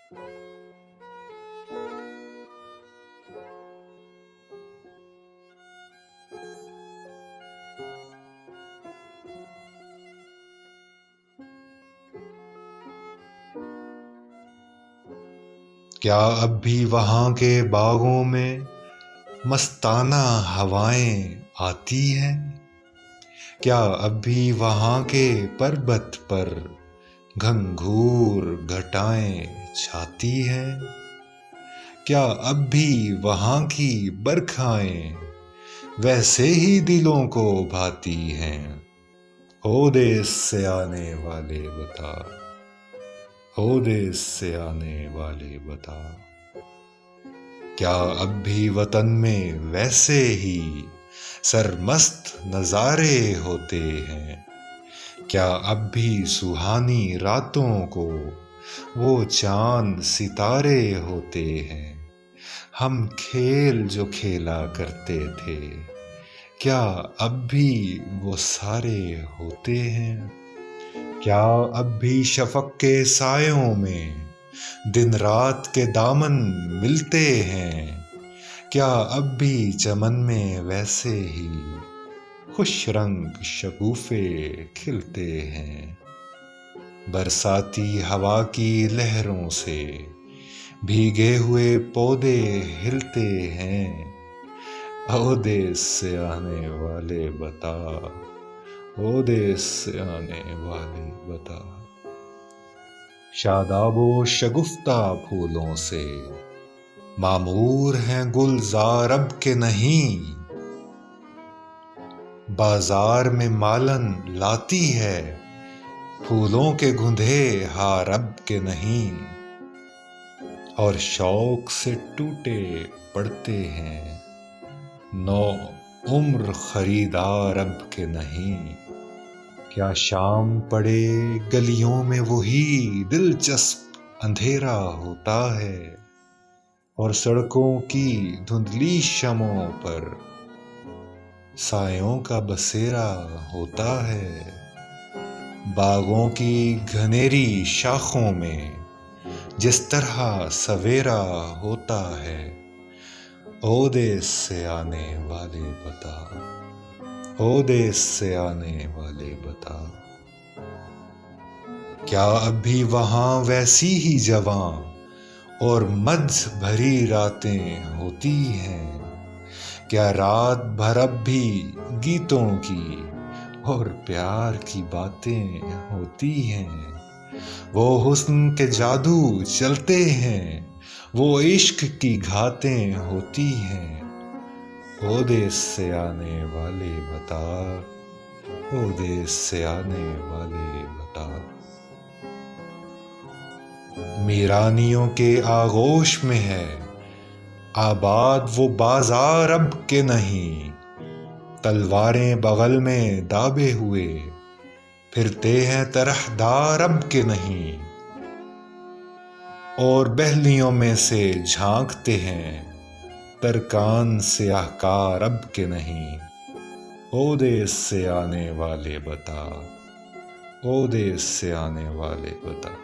کیا اب بھی وہاں کے باغوں میں مستانہ ہوائیں آتی ہیں؟ کیا اب بھی وہاں کے پربت پر گھنگھور گھٹائیں چھاتی ہیں؟ کیا اب بھی وہاں کی برکھائیں ویسے ہی دلوں کو بھاتی ہیں؟ ہو دیس سے آنے والے بتا، ہو دیس سے آنے والے بتا، کیا اب بھی وطن میں ویسے ہی سرمست نظارے ہوتے ہیں؟ کیا اب بھی سہانی راتوں کو وہ چاند ستارے ہوتے ہیں؟ ہم کھیل جو کھیلا کرتے تھے، کیا اب بھی وہ سارے ہوتے ہیں؟ کیا اب بھی شفق کے سایوں میں دن رات کے دامن ملتے ہیں؟ کیا اب بھی چمن میں ویسے ہی خوش رنگ شگوفے کھلتے ہیں؟ برساتی ہوا کی لہروں سے بھیگے ہوئے پودے ہلتے ہیں۔ او دیس سے آنے والے بتا، او دیس سے آنے والے بتا، شاداب و شگفتہ پھولوں سے معمور ہیں گلزار اب کہ نہیں؟ بازار میں مالن لاتی ہے پھولوں کے گندھے ہار اب کہ نہیں؟ اور شوق سے ٹوٹے پڑتے ہیں نو عمر خریدار اب کہ نہیں؟ کیا شام پڑے گلیوں میں وہی دلچسپ اندھیرا ہوتا ہے، اور سڑکوں کی دھندلی شمعوں پر سایوں کا بسیرا ہوتا ہے؟ باغوں کی گھنیری شاخوں میں جس طرح سویرا ہوتا ہے، او دیس سے آنے والے بتا، او دیس سے آنے والے بتا، کیا اب بھی وہاں ویسی ہی جواں اور مدھ بھری راتیں ہوتی ہیں؟ کیا رات بھر اب بھی گیتوں کی اور پیار کی باتیں ہوتی ہیں؟ وہ حسن کے جادو چلتے ہیں، وہ عشق کی گھاتیں ہوتی ہیں، او دیس سے آنے والے بتا، او دیس سے آنے والے بتا، میرانیوں کے آغوش میں ہے آباد وہ بازار اب کہ نہیں؟ تلواریں بغل میں دابے ہوئے پھرتے ہیں طرحدار اب کہ نہیں؟ اور بہلیوں میں سے جھانکتے ہیں ترکان سیاہ کار اب کہ نہیں؟ او دیس سے آنے والے بتا، او دیس سے آنے والے بتا۔